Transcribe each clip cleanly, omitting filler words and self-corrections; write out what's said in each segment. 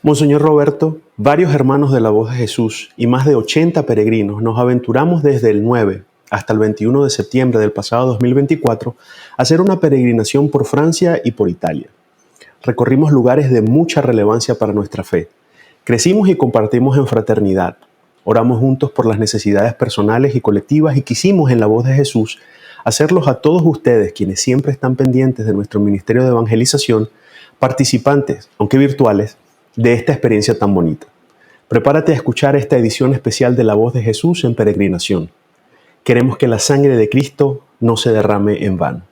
Monseñor Roberto, varios hermanos de la Voz de Jesús y más de 80 peregrinos nos aventuramos desde el 9 hasta el 21 de septiembre del pasado 2024 a hacer una peregrinación por Francia y por Italia. Recorrimos lugares de mucha relevancia para nuestra fe. Crecimos y compartimos en fraternidad. Oramos juntos por las necesidades personales y colectivas y quisimos en la Voz de Jesús hacerlos a todos ustedes, quienes siempre están pendientes de nuestro ministerio de evangelización, participantes, aunque virtuales, de esta experiencia tan bonita. Prepárate a escuchar esta edición especial de La Voz de Jesús en peregrinación. Queremos que la sangre de Cristo no se derrame en vano.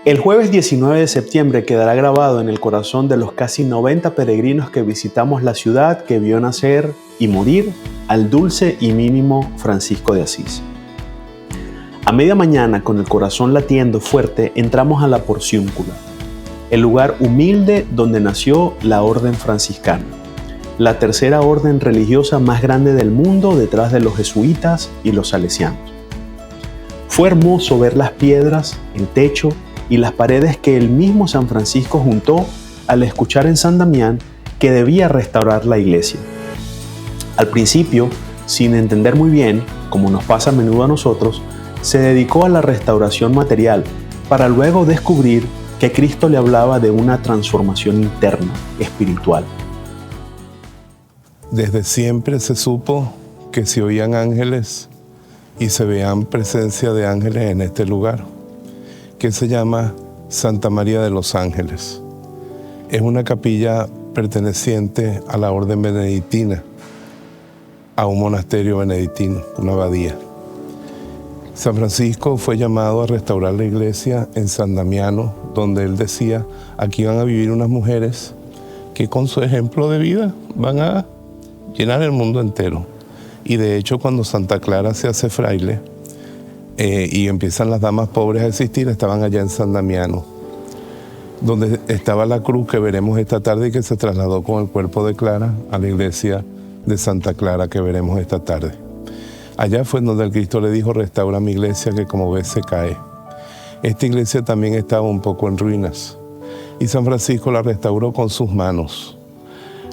El jueves 19 de septiembre quedará grabado en el corazón de los casi 90 peregrinos que visitamos la ciudad que vio nacer y morir al dulce y mínimo Francisco de Asís. A media mañana, con el corazón latiendo fuerte, entramos a la Porciúncula, el lugar humilde donde nació la Orden Franciscana, la tercera orden religiosa más grande del mundo detrás de los jesuitas y los salesianos. Fue hermoso ver las piedras, el techo y las paredes que el mismo San Francisco juntó al escuchar en San Damián que debía restaurar la iglesia. Al principio, sin entender muy bien, como nos pasa a menudo a nosotros, se dedicó a la restauración material para luego descubrir que Cristo le hablaba de una transformación interna, espiritual. Desde siempre se supo que se oían ángeles y se veían presencia de ángeles en este lugar, que se llama Santa María de los Ángeles. Es una capilla perteneciente a la orden benedictina, a un monasterio benedictino, una abadía. San Francisco fue llamado a restaurar la iglesia en San Damiano, donde él decía, aquí van a vivir unas mujeres que con su ejemplo de vida van a llenar el mundo entero. Y de hecho, cuando Santa Clara se hace fraile, y empiezan las damas pobres a existir, estaban allá en San Damiano, donde estaba la cruz que veremos esta tarde y que se trasladó con el cuerpo de Clara a la iglesia de Santa Clara que veremos esta tarde. Allá fue donde el Cristo le dijo, restaura mi iglesia que como ves se cae. Esta iglesia también estaba un poco en ruinas y San Francisco la restauró con sus manos.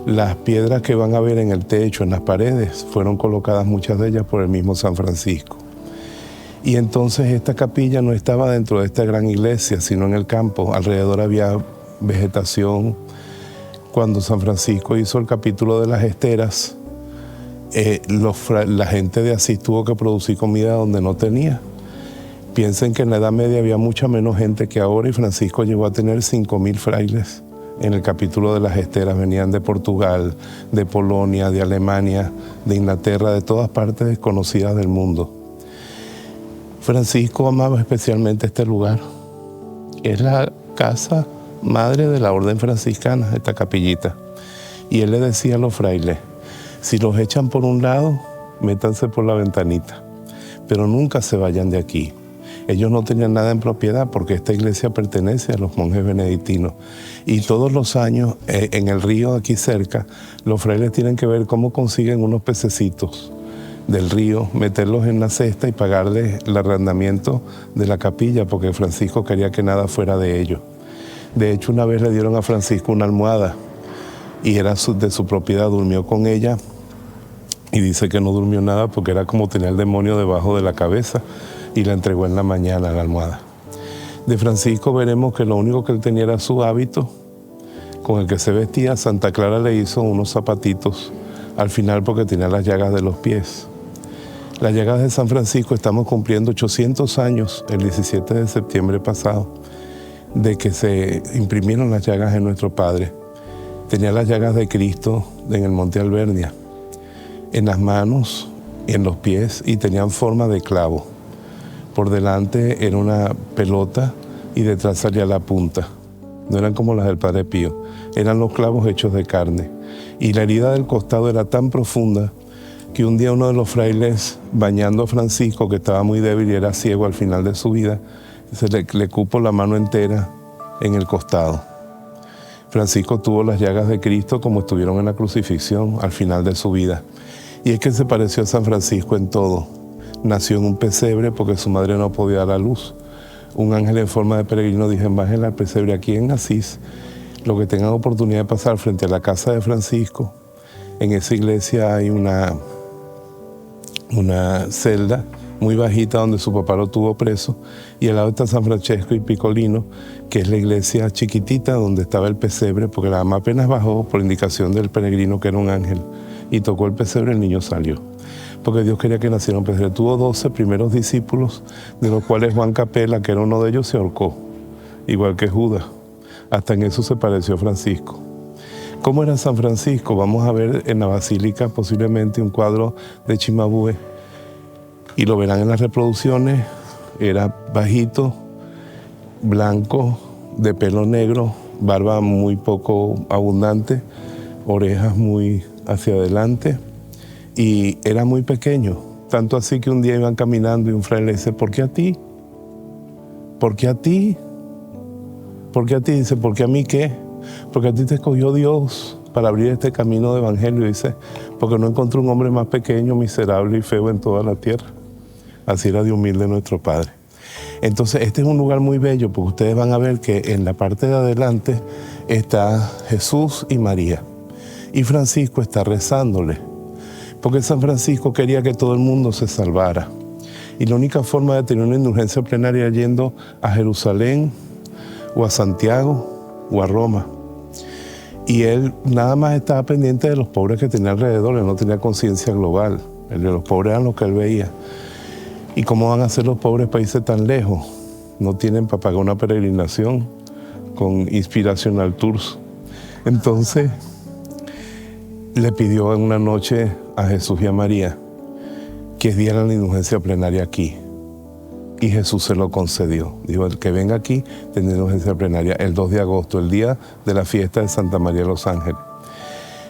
Las piedras que van a ver en el techo, en las paredes, fueron colocadas muchas de ellas por el mismo San Francisco. Y entonces esta capilla no estaba dentro de esta gran iglesia, sino en el campo. Alrededor había vegetación. Cuando San Francisco hizo el capítulo de las esteras, la gente de Asís tuvo que producir comida donde no tenía. Piensen que en la Edad Media había mucha menos gente que ahora y Francisco llegó a tener 5.000 frailes. En el capítulo de las esteras venían de Portugal, de Polonia, de Alemania, de Inglaterra, de todas partes desconocidas del mundo. Francisco amaba especialmente este lugar. Es la casa madre de la orden franciscana, esta capillita. Y él le decía a los frailes, si los echan por un lado, métanse por la ventanita, pero nunca se vayan de aquí. Ellos no tenían nada en propiedad porque esta iglesia pertenece a los monjes benedictinos. Y todos los años, en el río aquí cerca, los frailes tienen que ver cómo consiguen unos pececitos del río, meterlos en la cesta y pagarles el arrendamiento de la capilla porque Francisco quería que nada fuera de ellos. De hecho, una vez le dieron a Francisco una almohada y era de su propiedad, durmió con ella y dice que no durmió nada porque era como tener el demonio debajo de la cabeza y la entregó en la mañana la almohada. De Francisco veremos que lo único que él tenía era su hábito con el que se vestía. Santa Clara le hizo unos zapatitos al final porque tenía las llagas de los pies. Las llagas de San Francisco, estamos cumpliendo 800 años el 17 de septiembre pasado de que se imprimieron las llagas en nuestro Padre. Tenía las llagas de Cristo en el Monte Albernia, en las manos y en los pies, y tenían forma de clavo. Por delante era una pelota y detrás salía la punta. No eran como las del Padre Pío, eran los clavos hechos de carne. Y la herida del costado era tan profunda que un día uno de los frailes, bañando a Francisco, que estaba muy débil y era ciego al final de su vida, le cupo la mano entera en el costado. Francisco tuvo las llagas de Cristo como estuvieron en la crucifixión al final de su vida. Y es que se pareció a San Francisco en todo. Nació en un pesebre porque su madre no podía dar a luz. Un ángel en forma de peregrino dijo: bajen al pesebre aquí en Asís. Lo que tengan oportunidad de pasar frente a la casa de Francisco, en esa iglesia hay una celda muy bajita donde su papá lo tuvo preso, y al lado está San Francesco y Piccolino, que es la iglesia chiquitita donde estaba el pesebre, porque la mamá apenas bajó por indicación del peregrino, que era un ángel, y tocó el pesebre, el niño salió. Porque Dios quería que naciera un pesebre. Tuvo 12 primeros discípulos, de los cuales Juan Capela, que era uno de ellos, se ahorcó, igual que Judas. Hasta en eso se pareció a Francisco. ¿Cómo era San Francisco? Vamos a ver en la basílica posiblemente un cuadro de Cimabue, y lo verán en las reproducciones. Era bajito, blanco, de pelo negro, barba muy poco abundante, orejas muy hacia adelante, y era muy pequeño. Tanto así que un día iban caminando y un fraile le dice: ¿por qué a ti? ¿Por qué a ti? ¿Por qué a ti? Dice: ¿por qué a mí qué? Porque a ti te escogió Dios para abrir este camino de evangelio. Dice: porque no encontró un hombre más pequeño, miserable y feo en toda la tierra. Así era de humilde nuestro Padre. Entonces este es un lugar muy bello, porque ustedes van a ver que en la parte de adelante está Jesús y María, y Francisco está rezándole, porque San Francisco quería que todo el mundo se salvara, y la única forma de tener una indulgencia plenaria era yendo a Jerusalén o a Santiago o a Roma. Y él nada más estaba pendiente de los pobres que tenía alrededor, él no tenía conciencia global, el de los pobres eran los que él veía. ¿Y cómo van a ser los pobres países tan lejos? No tienen para pagar una peregrinación con Inspirational Tours. Entonces le pidió en una noche a Jesús y a María que dieran la indulgencia plenaria aquí. Y Jesús se lo concedió. Dijo: el que venga aquí tendrá indulgencia plenaria el 2 de agosto, el día de la fiesta de Santa María de los Ángeles.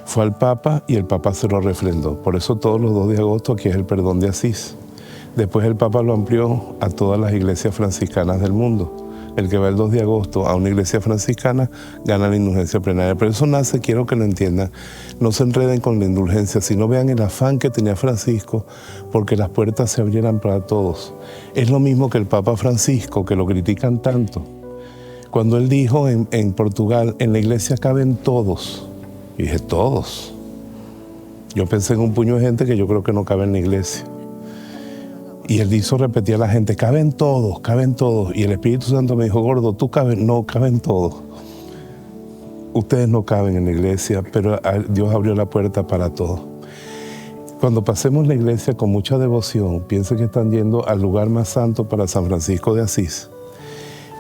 Fue al Papa y el Papa se lo refrendó. Por eso todos los 2 de agosto aquí es el perdón de Asís. Después el Papa lo amplió a todas las iglesias franciscanas del mundo. El que va el 2 de agosto a una iglesia franciscana gana la indulgencia plenaria. Pero eso nace, quiero que lo entiendan, no se enreden con la indulgencia, sino vean el afán que tenía Francisco porque las puertas se abrieran para todos. Es lo mismo que el Papa Francisco, que lo critican tanto. Cuando él dijo en Portugal: en la iglesia caben todos. Y dije: todos. Yo pensé en un puño de gente que yo creo que no cabe en la iglesia. Y él hizo repetir a la gente: caben todos, caben todos. Y el Espíritu Santo me dijo: gordo, tú cabes. No, caben todos. Ustedes no caben en la iglesia, pero Dios abrió la puerta para todos. Cuando pasemos la iglesia con mucha devoción, piensen que están yendo al lugar más santo para San Francisco de Asís.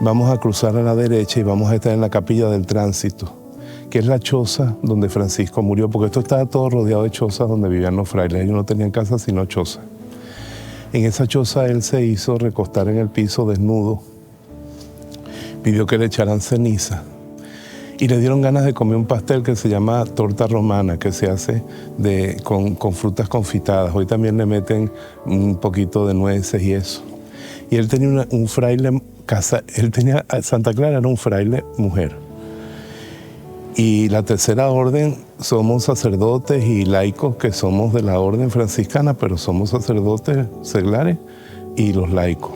Vamos a cruzar a la derecha y vamos a estar en la capilla del tránsito, que es la choza donde Francisco murió, porque esto estaba todo rodeado de chozas donde vivían los frailes. Ellos no tenían casa sino choza. En esa choza él se hizo recostar en el piso desnudo, pidió que le echaran ceniza y le dieron ganas de comer un pastel que se llama torta romana, que se hace con frutas confitadas. Hoy también le meten un poquito de nueces y eso. Y él tenía un fraile, Santa Clara era un fraile mujer. Y la tercera orden somos sacerdotes y laicos que somos de la orden franciscana, pero somos sacerdotes seglares y los laicos.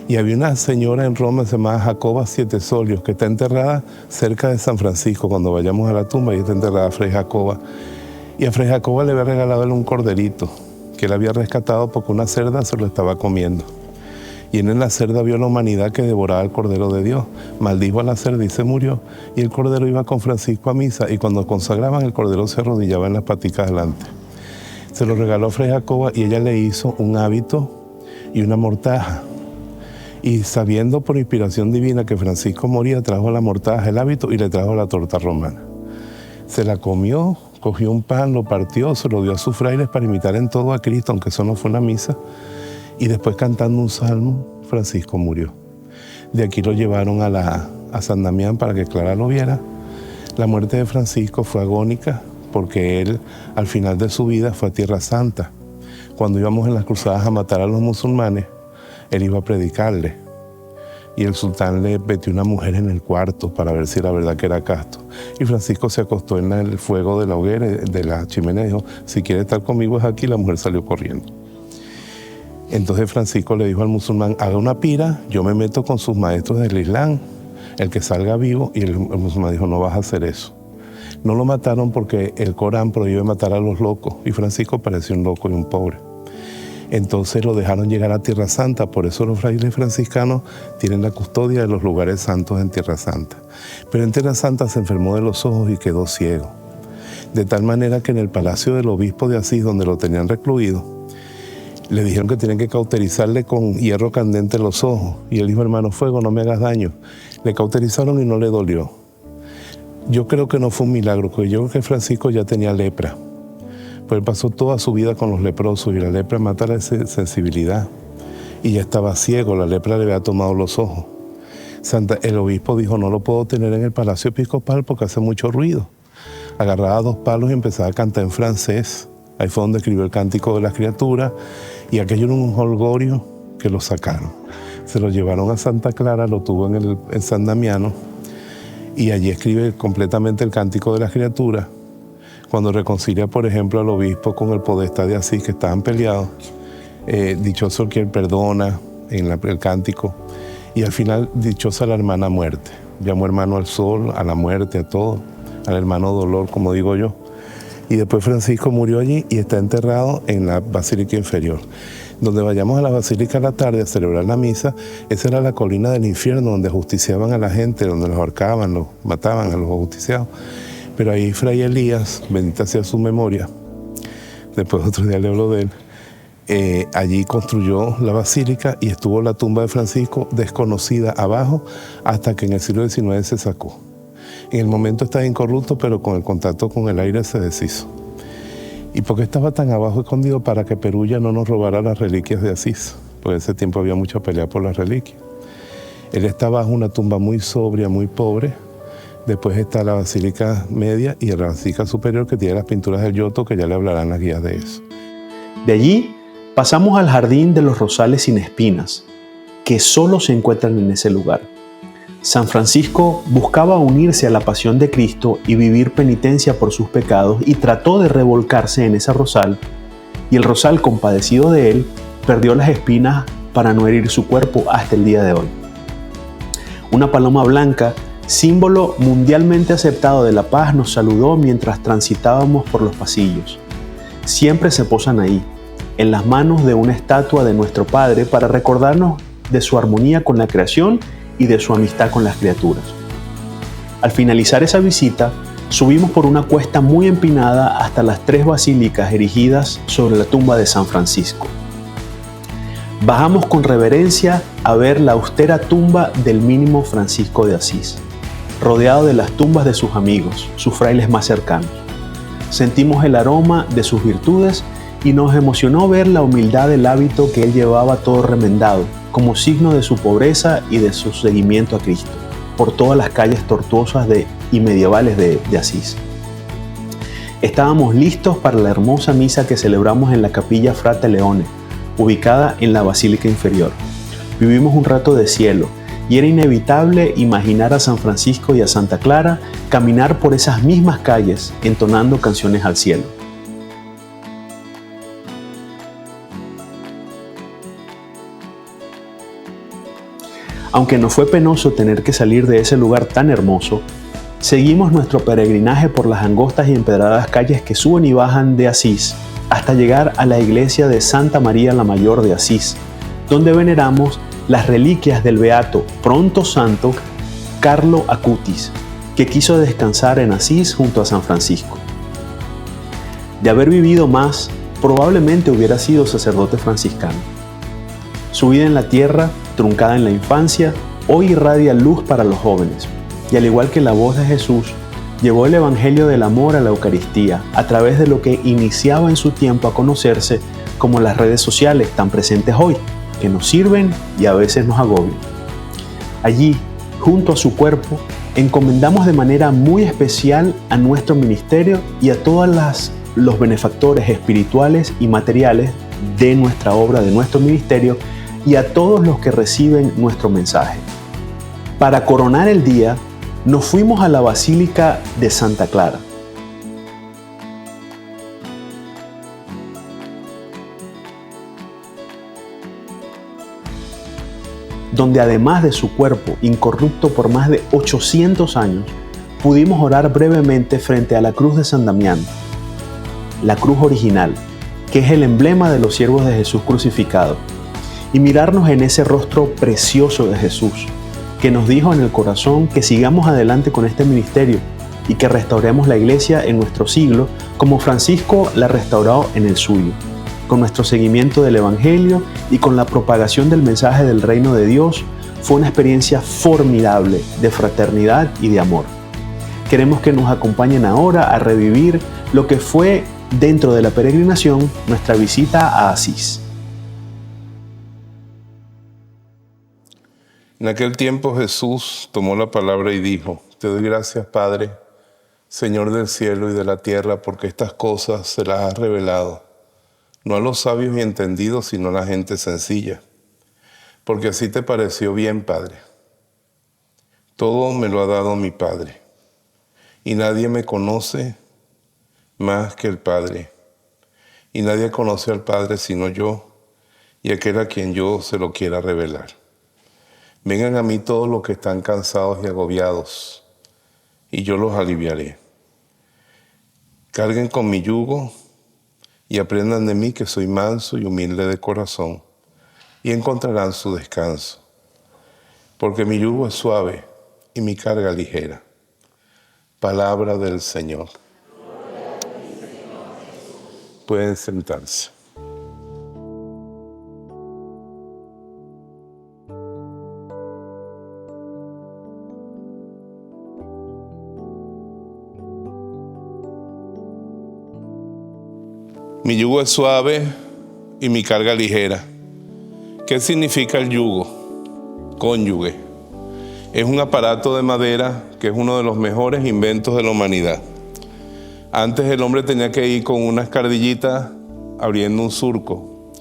Y había una señora en Roma, se llamaba Jacoba Siete Solios, que está enterrada cerca de San Francisco. Cuando vayamos a la tumba, ahí está enterrada Fray Jacoba. Y a Fray Jacoba le había regalado él un corderito, que él había rescatado porque una cerda se lo estaba comiendo. Y en la cerda vio la humanidad que devoraba al Cordero de Dios. Maldijo a la cerda y se murió. Y el Cordero iba con Francisco a misa, y cuando consagraban, el Cordero se arrodillaba en las paticas delante. Se lo regaló a Fray Jacoba y ella le hizo un hábito y una mortaja. Y sabiendo por inspiración divina que Francisco moría, trajo la mortaja, el hábito, y le trajo la torta romana. Se la comió, cogió un pan, lo partió, se lo dio a sus frailes para imitar en todo a Cristo, aunque eso no fue una misa. Y después, cantando un salmo, Francisco murió. De aquí lo llevaron a San Damián para que Clara lo viera. La muerte de Francisco fue agónica porque él al final de su vida fue a Tierra Santa. Cuando íbamos en las cruzadas a matar a los musulmanes, él iba a predicarle. Y el sultán le metió una mujer en el cuarto para ver si era verdad que era casto. Y Francisco se acostó en el fuego de la hoguera, de la chimenea, y dijo, si quiere estar conmigo es aquí. La mujer salió corriendo. Entonces Francisco le dijo al musulmán, haga una pira, yo me meto con sus maestros del Islam, el que salga vivo. Y el musulmán dijo, no vas a hacer eso. No lo mataron porque el Corán prohíbe matar a los locos, y Francisco parecía un loco y un pobre. Entonces lo dejaron llegar a Tierra Santa, por eso los frailes franciscanos tienen la custodia de los lugares santos en Tierra Santa. Pero en Tierra Santa se enfermó de los ojos y quedó ciego. De tal manera que en el palacio del obispo de Asís, donde lo tenían recluido, le dijeron que tienen que cauterizarle con hierro candente los ojos. Y él dijo, hermano, fuego, no me hagas daño. Le cauterizaron y no le dolió. Yo creo que no fue un milagro, porque yo creo que Francisco ya tenía lepra. Pues él pasó toda su vida con los leprosos y la lepra mata la sensibilidad. Y ya estaba ciego, la lepra le había tomado los ojos. El obispo dijo, no lo puedo tener en el palacio episcopal porque hace mucho ruido. Agarraba 2 palos y empezaba a cantar en francés. Ahí fue donde escribió el Cántico de las Criaturas. Y aquello era un holgorio que lo sacaron. Se lo llevaron a Santa Clara, lo tuvo en San Damiano. Y allí escribe completamente el Cántico de las Criaturas. Cuando reconcilia, por ejemplo, al obispo con el podestá de Asís, que estaban peleados, dichoso quien perdona en el cántico, y al final dichosa la hermana muerte. Llamó hermano al sol, a la muerte, a todo, al hermano dolor, como digo yo. Y después Francisco murió allí y está enterrado en la Basílica Inferior. Donde vayamos a la Basílica a la tarde a celebrar la misa, esa era la colina del infierno donde justiciaban a la gente, donde los ahorcaban, los mataban a los ajusticiados. Pero ahí Fray Elías, bendita sea su memoria, después otro día le hablo de él, allí construyó la basílica y estuvo la tumba de Francisco desconocida abajo hasta que en el siglo XIX se sacó. En el momento estaba incorrupto, pero con el contacto con el aire se deshizo. ¿Y por qué estaba tan abajo escondido? Para que Perugia no nos robara las reliquias de Asís, porque en ese tiempo había mucha pelea por las reliquias. Él está bajo una tumba muy sobria, muy pobre. Después está la Basílica Media y la Basílica Superior, que tiene las pinturas del Giotto, que ya le hablarán las guías de eso. De allí pasamos al Jardín de los Rosales sin espinas, que solo se encuentran en ese lugar. San Francisco buscaba unirse a la pasión de Cristo y vivir penitencia por sus pecados, y trató de revolcarse en ese rosal, y el rosal, compadecido de él, perdió las espinas para no herir su cuerpo hasta el día de hoy. Una paloma blanca, símbolo mundialmente aceptado de la paz, nos saludó mientras transitábamos por los pasillos. Siempre se posan ahí, en las manos de una estatua de nuestro Padre, para recordarnos de su armonía con la creación y de su amistad con las criaturas. Al finalizar esa visita, subimos por una cuesta muy empinada hasta las 3 basílicas erigidas sobre la tumba de San Francisco. Bajamos con reverencia a ver la austera tumba del mínimo Francisco de Asís, rodeado de las tumbas de sus amigos, sus frailes más cercanos. Sentimos el aroma de sus virtudes y nos emocionó ver la humildad del hábito que él llevaba todo remendado, como signo de su pobreza y de su seguimiento a Cristo, por todas las calles tortuosas y medievales de Asís. Estábamos listos para la hermosa misa que celebramos en la Capilla Frate Leone, ubicada en la Basílica Inferior. Vivimos un rato de cielo, y era inevitable imaginar a San Francisco y a Santa Clara caminar por esas mismas calles entonando canciones al cielo. Aunque nos fue penoso tener que salir de ese lugar tan hermoso, seguimos nuestro peregrinaje por las angostas y empedradas calles que suben y bajan de Asís hasta llegar a la iglesia de Santa María la Mayor de Asís, donde veneramos las reliquias del beato pronto santo Carlo Acutis, que quiso descansar en Asís junto a San Francisco. De haber vivido más, probablemente hubiera sido sacerdote franciscano. Su vida en la tierra, truncada en la infancia, hoy irradia luz para los jóvenes, y al igual que la voz de Jesús, llevó el evangelio del amor a la Eucaristía a través de lo que iniciaba en su tiempo a conocerse como las redes sociales tan presentes hoy, que nos sirven y a veces nos agobian. Allí, junto a su cuerpo, encomendamos de manera muy especial a nuestro ministerio y a todos los benefactores espirituales y materiales de nuestra obra, de nuestro ministerio, y a todos los que reciben nuestro mensaje. Para coronar el día, nos fuimos a la Basílica de Santa Clara. Donde además de su cuerpo incorrupto por más de 800 años, pudimos orar brevemente frente a la cruz de San Damián, la cruz original, que es el emblema de los siervos de Jesús crucificado, y mirarnos en ese rostro precioso de Jesús, que nos dijo en el corazón que sigamos adelante con este ministerio y que restauremos la iglesia en nuestro siglo, como Francisco la restauró en el suyo, con nuestro seguimiento del Evangelio y con la propagación del mensaje del reino de Dios. Fue una experiencia formidable de fraternidad y de amor. Queremos que nos acompañen ahora a revivir lo que fue, dentro de la peregrinación, nuestra visita a Asís. En aquel tiempo Jesús tomó la palabra y dijo: Te doy gracias, Padre, Señor del cielo y de la tierra, porque estas cosas se las has revelado, no a los sabios y entendidos, sino a la gente sencilla. Porque así te pareció bien, Padre. Todo me lo ha dado mi Padre, y nadie me conoce más que el Padre. Y nadie conoce al Padre sino yo, y aquel a quien yo se lo quiera revelar. Vengan a mí todos los que están cansados y agobiados, y yo los aliviaré. Carguen con mi yugo y aprendan de mí, que soy manso y humilde de corazón, y encontrarán su descanso. Porque mi yugo es suave y mi carga ligera. Palabra del Señor. Pueden sentarse. Mi yugo es suave y mi carga ligera. ¿Qué significa el yugo? Cónyuge. Es un aparato de madera que es uno de los mejores inventos de la humanidad. Antes el hombre tenía que ir con una escardillita abriendo un surco.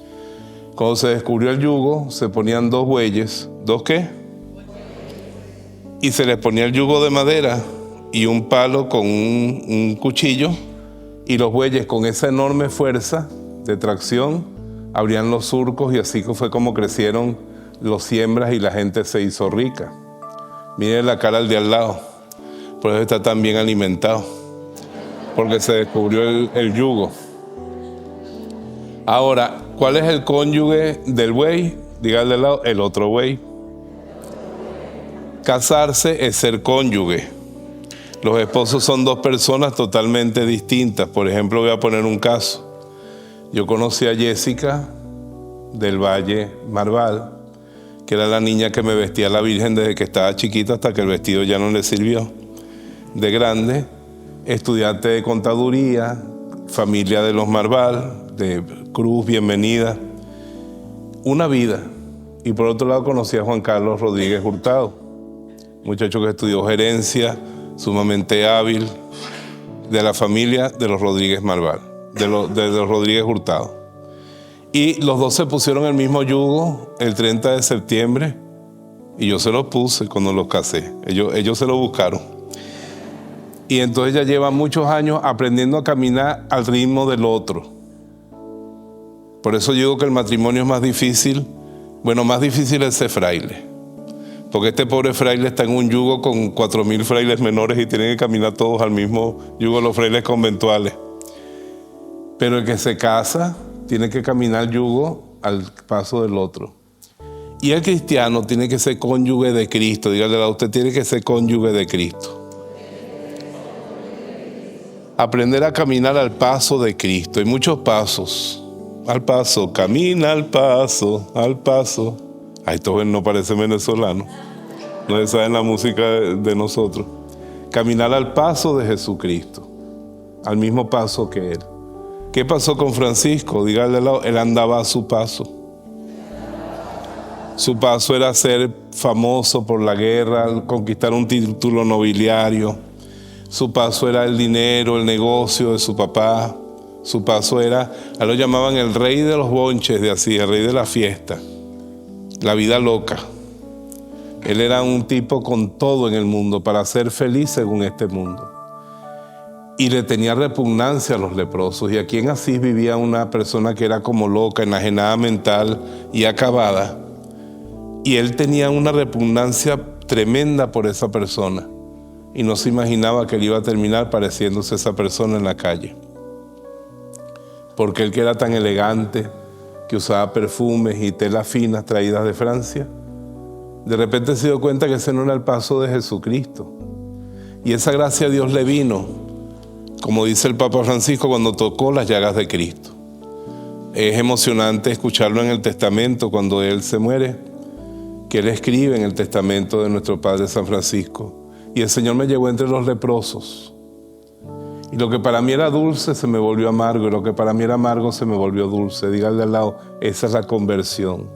Cuando se descubrió el yugo, se ponían dos bueyes. ¿Dos qué? Y se les ponía el yugo de madera y un palo con un cuchillo, y los bueyes, con esa enorme fuerza de tracción, abrían los surcos, y así fue como crecieron los siembras y la gente se hizo rica. Miren la cara al de al lado, por eso está tan bien alimentado, porque se descubrió el yugo. Ahora, ¿cuál es el cónyuge del buey? Diga al de al lado, el otro buey. Casarse es ser cónyuge. Los esposos son dos personas totalmente distintas. Por ejemplo, voy a poner un caso. Yo conocí a Jessica del Valle Marval, que era la niña que me vestía la Virgen desde que estaba chiquita hasta que el vestido ya no le sirvió. De grande, estudiante de contaduría, familia de los Marval, de Cruz, bienvenida. Una vida. Y por otro lado conocí a Juan Carlos Rodríguez Hurtado, muchacho que estudió gerencia, sumamente hábil, de la familia de los Rodríguez Marval, de los Rodríguez Hurtado. Y los dos se pusieron el mismo yugo el 30 de septiembre, y yo se los puse cuando los casé. Ellos se lo buscaron. Y entonces ya llevan muchos años aprendiendo a caminar al ritmo del otro. Por eso digo que el matrimonio es más difícil. Bueno, más difícil es ser fraile. Porque este pobre fraile está en un yugo con 4,000 frailes menores y tienen que caminar todos al mismo yugo, los frailes conventuales. Pero el que se casa tiene que caminar yugo al paso del otro. Y el cristiano tiene que ser cónyuge de Cristo. Dígale a usted, tiene que ser cónyuge de Cristo. Aprender a caminar al paso de Cristo. Hay muchos pasos. Al paso, camina al paso, al paso. Ay, esto no parece venezolano. No se sabe la música de nosotros. Caminar al paso de Jesucristo, al mismo paso que Él. ¿Qué pasó con Francisco? Dígale al lado, él andaba a su paso. Su paso era ser famoso por la guerra, conquistar un título nobiliario. Su paso era el dinero, el negocio de su papá. Su paso era, a él lo llamaban el rey de los bonches de Asís, el rey de la fiesta, la vida loca. Él era un tipo con todo en el mundo para ser feliz según este mundo. Y le tenía repugnancia a los leprosos. Y aquí en Asís vivía una persona que era como loca, enajenada mental y acabada. Y él tenía una repugnancia tremenda por esa persona. Y no se imaginaba que él iba a terminar pareciéndose a esa persona en la calle. Porque él, que era tan elegante, que usaba perfumes y telas finas traídas de Francia, de repente se dio cuenta que ese no era el paso de Jesucristo. Y esa gracia a Dios le vino, como dice el Papa Francisco, cuando tocó las llagas de Cristo. Es emocionante escucharlo en el testamento cuando él se muere, que él escribe en el testamento de nuestro Padre San Francisco: y el Señor me llevó entre los leprosos. Y lo que para mí era dulce se me volvió amargo, y lo que para mí era amargo se me volvió dulce. Dígale al lado, esa es la conversión.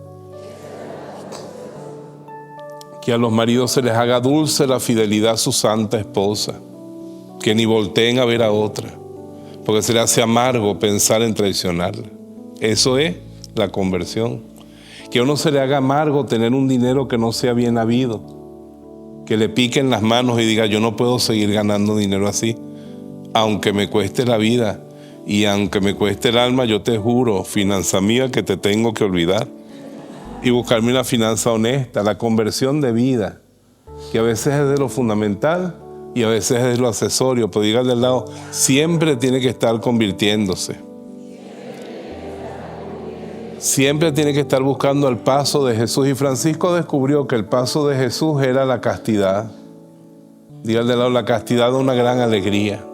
Que a los maridos se les haga dulce la fidelidad a su santa esposa, que ni volteen a ver a otra, porque se le hace amargo pensar en traicionarla. Eso es la conversión. Que a uno se le haga amargo tener un dinero que no sea bien habido, que le piquen las manos y diga: yo no puedo seguir ganando dinero así, aunque me cueste la vida y aunque me cueste el alma. Yo te juro, finanza mía, que te tengo que olvidar y buscarme una finanza honesta. La conversión de vida, que a veces es de lo fundamental y a veces es de lo accesorio, pero dígale al lado, siempre tiene que estar convirtiéndose. Siempre tiene que estar buscando el paso de Jesús. Y Francisco descubrió que el paso de Jesús era la castidad. Dígale al lado, la castidad da una gran alegría.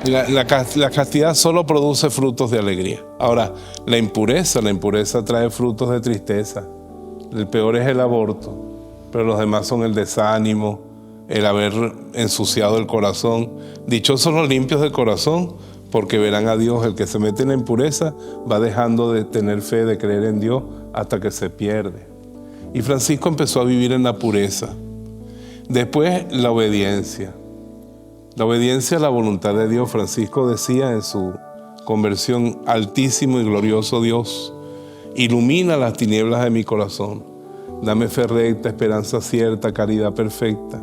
La castidad solo produce frutos de alegría. Ahora, la impureza trae frutos de tristeza. El peor es el aborto, pero los demás son el desánimo, el haber ensuciado el corazón. Dichosos los limpios de corazón, porque verán a Dios. El que se mete en la impureza va dejando de tener fe, de creer en Dios, hasta que se pierde. Y Francisco empezó a vivir en la pureza. Después, la obediencia. La obediencia a la voluntad de Dios. Francisco decía en su conversión: altísimo y glorioso Dios, ilumina las tinieblas de mi corazón. Dame fe recta, esperanza cierta, caridad perfecta,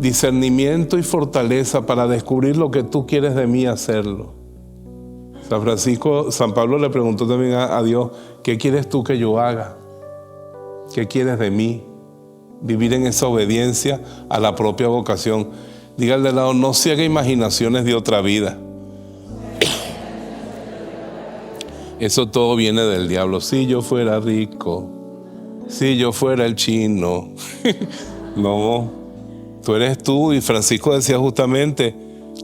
discernimiento y fortaleza para descubrir lo que tú quieres de mí hacerlo. San Pablo le preguntó también a Dios: ¿qué quieres tú que yo haga? ¿Qué quieres de mí? Vivir en esa obediencia a la propia vocación. Dígale al lado, no se haga imaginaciones de otra vida. Eso todo viene del diablo. Si yo fuera rico, si yo fuera el chino. No, tú eres tú. Y Francisco decía justamente,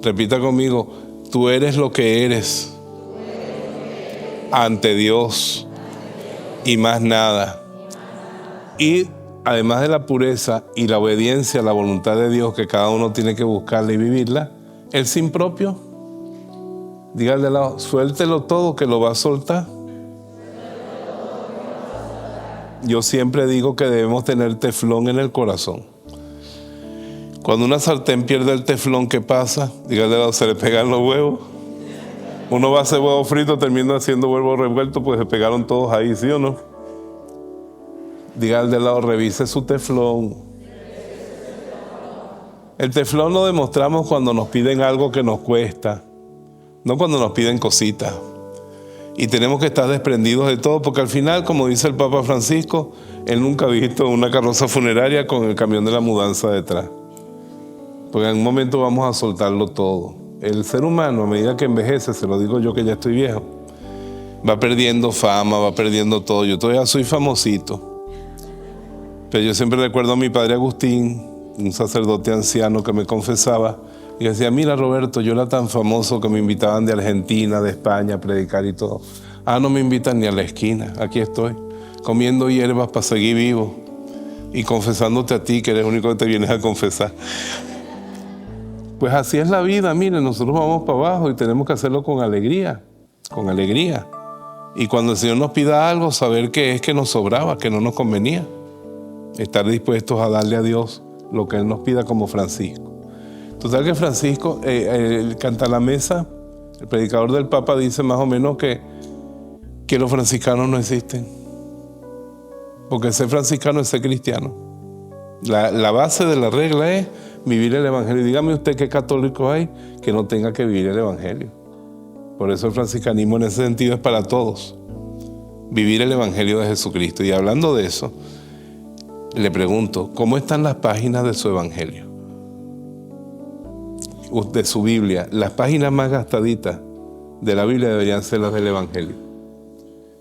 repita conmigo, tú eres lo que eres ante Dios y más nada. Y además de la pureza y la obediencia a la voluntad de Dios, que cada uno tiene que buscarla y vivirla, el sin propio. Dígale al lado, suéltelo todo, que lo va a soltar. Yo siempre digo que debemos tener teflón en el corazón. Cuando una sartén pierde el teflón, ¿qué pasa? Dígale al lado, se le pegan los huevos. Uno va a hacer huevo frito, termina haciendo huevos revueltos, pues se pegaron todos ahí, ¿sí o no? Dígale del lado, revise su teflón. El teflón lo demostramos cuando nos piden algo que nos cuesta, no cuando nos piden cositas. Y tenemos que estar desprendidos de todo, porque al final, como dice el Papa Francisco, él nunca ha visto una carroza funeraria con el camión de la mudanza detrás. Porque en un momento vamos a soltarlo todo. El ser humano, a medida que envejece, se lo digo yo que ya estoy viejo, va perdiendo fama, va perdiendo todo. Yo todavía soy famosito. Pero yo siempre recuerdo a mi padre Agustín, un sacerdote anciano que me confesaba, y decía: mira, Roberto, yo era tan famoso que me invitaban de Argentina, de España a predicar y todo. No me invitan ni a la esquina. Aquí estoy, comiendo hierbas para seguir vivo y confesándote a ti, que eres el único que te vienes a confesar. Pues así es la vida. Miren, nosotros vamos para abajo y tenemos que hacerlo con alegría, Y cuando el Señor nos pida algo, saber que es que nos sobraba, que no nos convenía. Estar dispuestos a darle a Dios lo que Él nos pida, como Francisco. Total que Francisco, el Cantalamesa, el predicador del Papa, dice más o menos que los franciscanos no existen. Porque ser franciscano es ser cristiano. La base de la regla es vivir el Evangelio. Dígame usted qué católicos hay que no tenga que vivir el Evangelio. Por eso el franciscanismo en ese sentido es para todos. Vivir el Evangelio de Jesucristo. Y hablando de eso, le pregunto, ¿cómo están las páginas de su Evangelio? De su Biblia. Las páginas más gastaditas de la Biblia deberían ser las del Evangelio.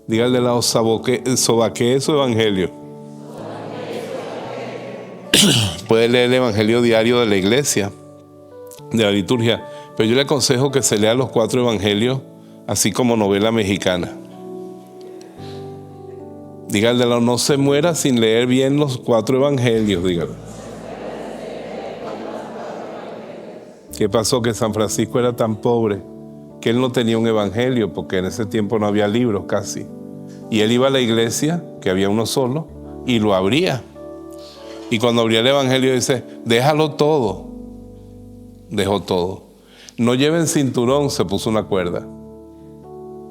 Dígale al lado, sobaquee su Evangelio. Puede leer el Evangelio diario de la iglesia, de la liturgia, pero yo le aconsejo que se lea los 4 evangelios, así como novela mexicana. Dígale al lado, no se muera sin leer bien los 4 evangelios, dígale. ¿Qué pasó? Que San Francisco era tan pobre que él no tenía un evangelio, porque en ese tiempo no había libros casi. Y él iba a la iglesia, que había uno solo, y lo abría. Y cuando abría el evangelio dice, déjalo todo. Dejó todo. No lleven cinturón, se puso una cuerda.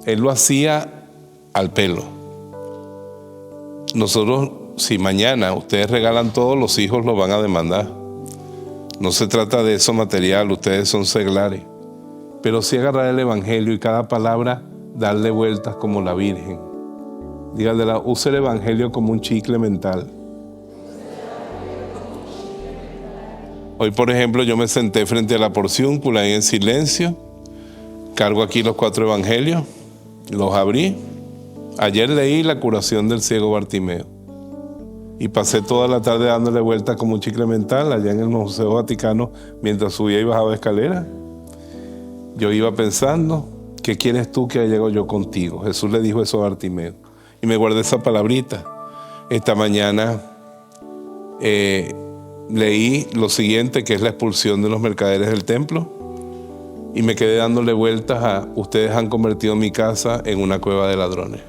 Él lo hacía al pelo. Nosotros, si mañana ustedes regalan todo, los hijos los van a demandar. No se trata de eso material, ustedes son seglares. Pero sí agarrar el evangelio y cada palabra darle vueltas como la Virgen. Dígale, use el evangelio como un chicle mental. Hoy, por ejemplo, yo me senté frente a la porciúncula ahí en silencio. Cargo aquí los 4 evangelios, los abrí. Ayer leí la curación del ciego Bartimeo. Y pasé toda la tarde dándole vueltas como un chicle mental allá en el Museo Vaticano mientras subía y bajaba escaleras. Yo iba pensando, ¿qué quieres tú que llego yo contigo? Jesús le dijo eso a Bartimeo. Y me guardé esa palabrita. Esta mañana leí lo siguiente, que es la expulsión de los mercaderes del templo. Y me quedé dándole vueltas a, ustedes han convertido mi casa en una cueva de ladrones.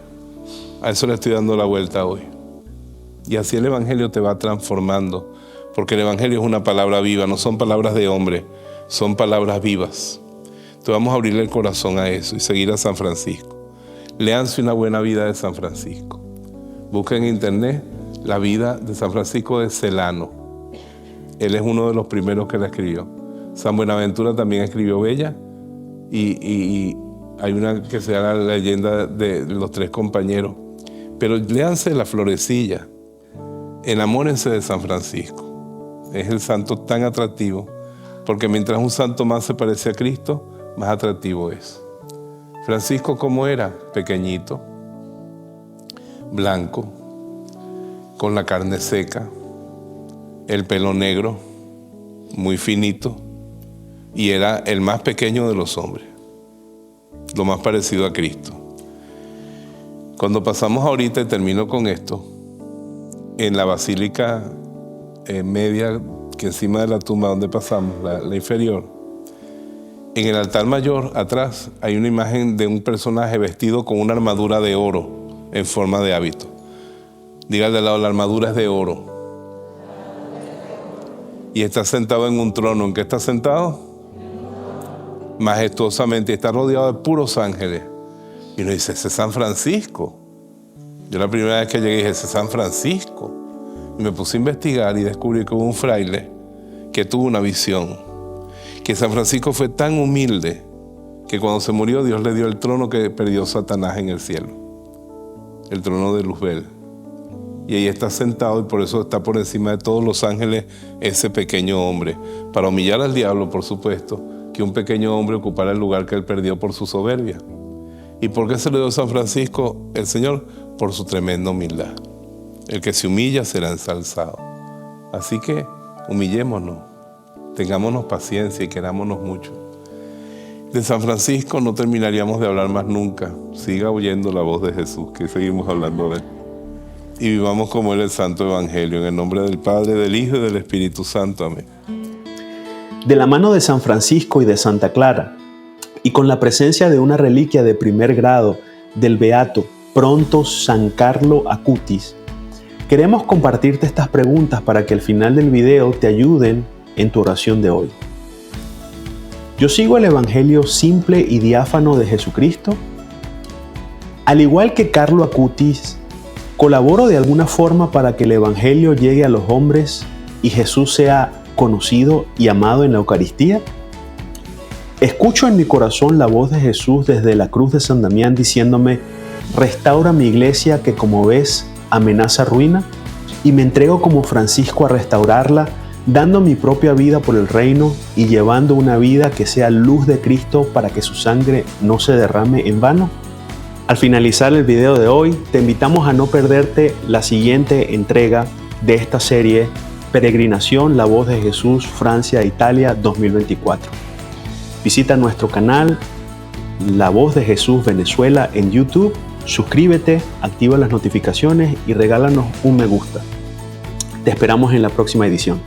A eso le estoy dando la vuelta hoy. Y así el evangelio te va transformando. Porque el evangelio es una palabra viva, no son palabras de hombre, son palabras vivas. Entonces vamos a abrirle el corazón a eso y seguir a San Francisco. Léanse una buena vida de San Francisco. Busquen en internet la vida de San Francisco de Celano. Él es uno de los primeros que la escribió. San Buenaventura también escribió Bella. Y hay una que se llama la leyenda de los 3 compañeros. Pero léanse La Florecilla. Enamórense de San Francisco. Es el santo tan atractivo. Porque mientras un santo más se parece a Cristo, más atractivo es. Francisco, ¿cómo era? Pequeñito, blanco, con la carne seca, el pelo negro, muy finito, y era el más pequeño de los hombres, lo más parecido a Cristo. Cuando pasamos ahorita, y termino con esto, en la basílica media, que encima de la tumba donde pasamos, la inferior, en el altar mayor, atrás, hay una imagen de un personaje vestido con una armadura de oro en forma de hábito. Dígale al lado, la armadura es de oro. Y está sentado en un trono. ¿En qué está sentado? Majestuosamente. Está rodeado de puros ángeles. Y uno dice, ese es San Francisco. Yo la primera vez que llegué dije, ese es San Francisco. Y me puse a investigar y descubrí que hubo un fraile que tuvo una visión. Que San Francisco fue tan humilde que cuando se murió Dios le dio el trono que perdió Satanás en el cielo. El trono de Luzbel. Y ahí está sentado y por eso está por encima de todos los ángeles ese pequeño hombre. Para humillar al diablo, por supuesto, que un pequeño hombre ocupara el lugar que él perdió por su soberbia. ¿Y por qué se le dio a San Francisco el Señor? Por su tremenda humildad. El que se humilla será ensalzado. Así que humillémonos. Tengámonos paciencia y querámonos mucho. De San Francisco no terminaríamos de hablar más nunca. Siga oyendo la voz de Jesús, que seguimos hablando de él. Y vivamos como él el Santo Evangelio, en el nombre del Padre, del Hijo y del Espíritu Santo. Amén. De la mano de San Francisco y de Santa Clara, y con la presencia de una reliquia de primer grado del beato Pronto San Carlo Acutis, queremos compartirte estas preguntas para que al final del video te ayuden en tu oración de hoy. ¿Yo sigo el Evangelio simple y diáfano de Jesucristo? Al igual que Carlo Acutis, ¿colaboro de alguna forma para que el Evangelio llegue a los hombres y Jesús sea conocido y amado en la Eucaristía? Escucho en mi corazón la voz de Jesús desde la cruz de San Damián diciéndome: restaura mi iglesia que, como ves, amenaza ruina, y me entrego como Francisco a restaurarla, dando mi propia vida por el reino y llevando una vida que sea luz de Cristo para que su sangre no se derrame en vano. Al finalizar el video de hoy, te invitamos a no perderte la siguiente entrega de esta serie Peregrinación, la voz de Jesús, Francia, Italia 2024. Visita nuestro canal La Voz de Jesús Venezuela en YouTube, suscríbete, activa las notificaciones y regálanos un me gusta. Te esperamos en la próxima edición.